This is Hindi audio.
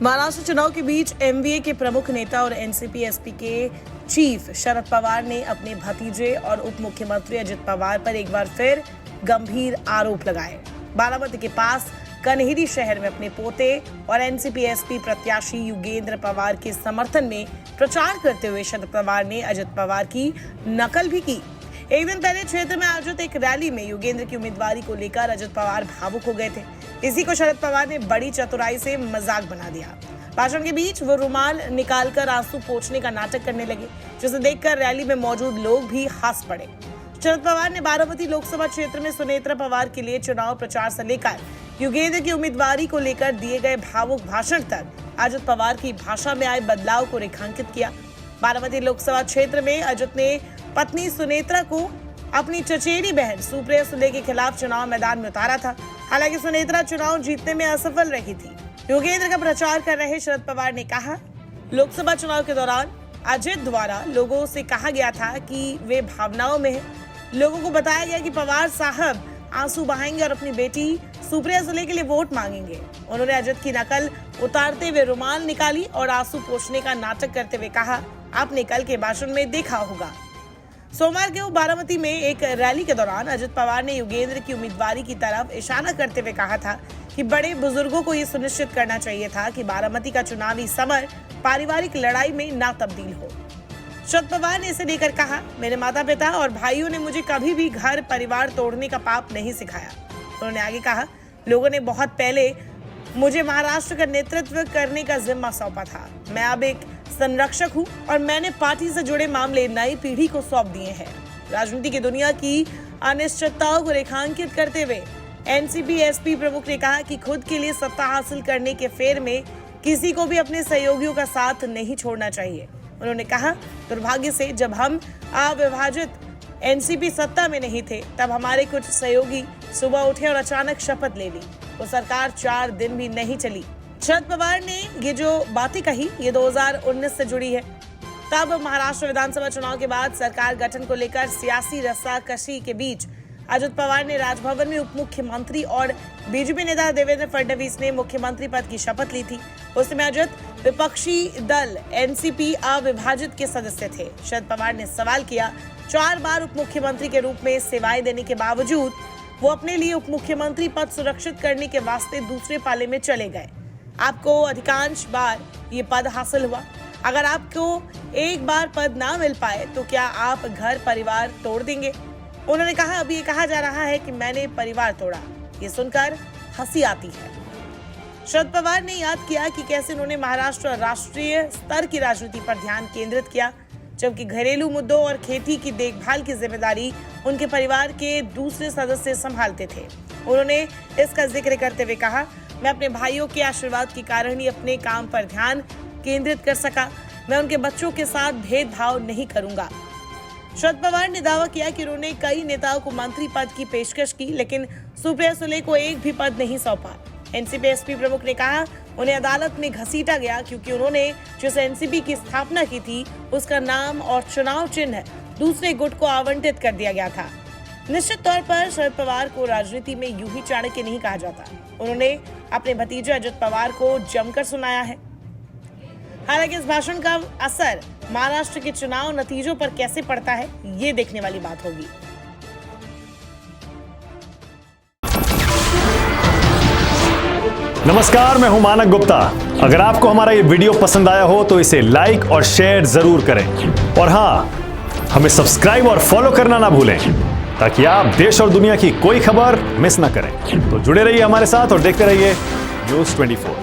महाराष्ट्र चुनाव के बीच एमवीए के प्रमुख नेता और एनसीपी एसपी के चीफ शरद पवार ने अपने भतीजे और उप मुख्यमंत्री अजित पवार पर एक बार फिर गंभीर आरोप लगाए। बारामती के पास कन्हेरी शहर में अपने पोते और एनसीपी एसपी प्रत्याशी युगेंद्र पवार के समर्थन में प्रचार करते हुए शरद पवार ने अजित पवार की नकल भी की। एक दिन पहले क्षेत्र में आयोजित एक रैली में युगेंद्र की उम्मीदवारी को लेकर अजित पवार भावुक हो गए थे। इसी को शरद पवार ने बड़ी चतुराई से मजाक बना दिया। भाषण के बीच वो रुमाल निकालकर आंसू पोंछने का नाटक करने लगे, जिसे देखकर रैली में मौजूद लोग भी हंस पड़े। शरद पवार ने बारामती लोकसभा क्षेत्र में सुनेत्रा पवार के लिए चुनाव प्रचार से लेकर युगेंद्र की उम्मीदवारी को लेकर दिए गए भावुक भाषण तक अजित पवार की भाषा में आए बदलाव को रेखांकित किया। बारामती लोकसभा क्षेत्र में अजित ने पत्नी सुनेत्रा को अपनी चचेरी बहन सुप्रिया सुले के खिलाफ चुनाव मैदान में उतारा था। हालांकि सुनेत्रा चुनाव जीतने में असफल रही थी। युगेंद्र का प्रचार कर रहे शरद पवार ने कहा, लोकसभा चुनाव के दौरान अजित द्वारा लोगों से कहा गया था कि वे भावनाओं में हैं। लोगों को बताया गया कि पवार साहब आंसू बहाएंगे और अपनी बेटी सुप्रिया सुले के लिए वोट मांगेंगे। उन्होंने अजित की नकल उतारते हुए रुमाल निकाली और आंसू पोंछने का नाटक करते हुए कहा, आपने कल के भाषण में देखा होगा। सोमवार को बारामती में एक रैली के दौरान अजित पवार ने युगेंद्र की उम्मीदवारी की तरफ इशारा करते हुए कहा था कि बड़े बुजुर्गों को ये सुनिश्चित करना चाहिए था कि बारामती का चुनावी समर पारिवारिक लड़ाई में ना तब्दील हो। शरद पवार ने इसे लेकर कहा, मेरे माता पिता और भाइयों ने मुझे कभी भी घर परिवार तोड़ने का पाप नहीं सिखाया। उन्होंने आगे कहा, लोगों ने बहुत पहले मुझे महाराष्ट्र का नेतृत्व करने का जिम्मा सौंपा था। मैं अब एक संरक्षक हूं और मैंने पार्टी से जुड़े मामले नई पीढ़ी को सौंप दिए हैं। राजनीति की दुनिया की अनिश्चितताओं को रेखांकित करते हुए एनसीपी एसपी प्रमुख ने कहा कि खुद के लिए सत्ता हासिल करने के फेर में किसी को भी अपने सहयोगियों का साथ नहीं छोड़ना चाहिए। उन्होंने कहा, दुर्भाग्य से जब हम अविभाजित एनसीपी सत्ता में नहीं थे, तब हमारे कुछ सहयोगी सुबह उठे और अचानक शपथ ले ली। वो सरकार 4 दिन भी नहीं चली। शरद पवार ने ये जो बातें कही, ये 2019 से जुड़ी है। तब महाराष्ट्र विधानसभा चुनाव के बाद सरकार गठन को लेकर सियासी रस्साकशी के बीच अजित पवार ने राजभवन में उप मुख्यमंत्री और बीजेपी नेता देवेंद्र फडणवीस ने मुख्यमंत्री पद की शपथ ली थी। उस समय अजित विपक्षी दल एनसीपी अविभाजित के सदस्य थे। शरद पवार ने सवाल किया, 4 बार उप मुख्यमंत्री के रूप में सेवाएं देने के बावजूद वो अपने लिए उप मुख्यमंत्री पद सुरक्षित करने के वास्ते दूसरे पाले में चले गए। आपको अधिकांश बार ये पद हासिल हुआ। अगर आपको एक बार पद ना मिल पाए तो क्या आप घर परिवार तोड़ देंगे? उन्होंने कहा, अभी ये कहा जा रहा है कि मैंने परिवार तोड़ा। ये सुनकर हंसी आती है। शरद पवार ने याद किया कि कैसे उन्होंने महाराष्ट्र और राष्ट्रीय स्तर की राजनीति पर ध्यान केंद्रित किया, जबकि घरेलू मुद्दों और खेती की देखभाल की जिम्मेदारी उनके परिवार के दूसरे सदस्य संभालते थे। उन्होंने इसका जिक्र करते हुए कहा, मैं अपने भाइयों के आशीर्वाद के कारण ही अपने काम पर ध्यान केंद्रित कर सका। मैं उनके बच्चों के साथ भेदभाव नहीं करूंगा। शरद पवार ने दावा किया कि उन्होंने कई नेताओं को मंत्री पद की पेशकश की, लेकिन सुप्रिया सुले को एक भी पद नहीं सौंपा। एनसीपी एसपी प्रमुख ने कहा, उन्हें अदालत में घसीटा गया क्योंकि उन्होंने जिस एनसीपी की स्थापना की थी उसका नाम और चुनाव चिन्ह दूसरे गुट को आवंटित कर दिया गया था। निश्चित तौर पर शरद पवार को राजनीति में यूं ही चाणक्य नहीं कहा जाता। उन्होंने अपने भतीजे अजित पवार को जमकर सुनाया है। हालांकि इस भाषण का असर महाराष्ट्र के चुनाव नतीजों पर कैसे पड़ता है, ये देखने वाली बात होगी। नमस्कार, मैं हूं मानक गुप्ता। अगर आपको हमारा ये वीडियो पसंद आया हो तो इसे लाइक और शेयर जरूर करें, और हां, हमें सब्सक्राइब और फॉलो करना ना भूलें ताकि आप देश और दुनिया की कोई खबर मिस ना करें। तो जुड़े रहिए हमारे साथ और देखते रहिए न्यूज़ 24।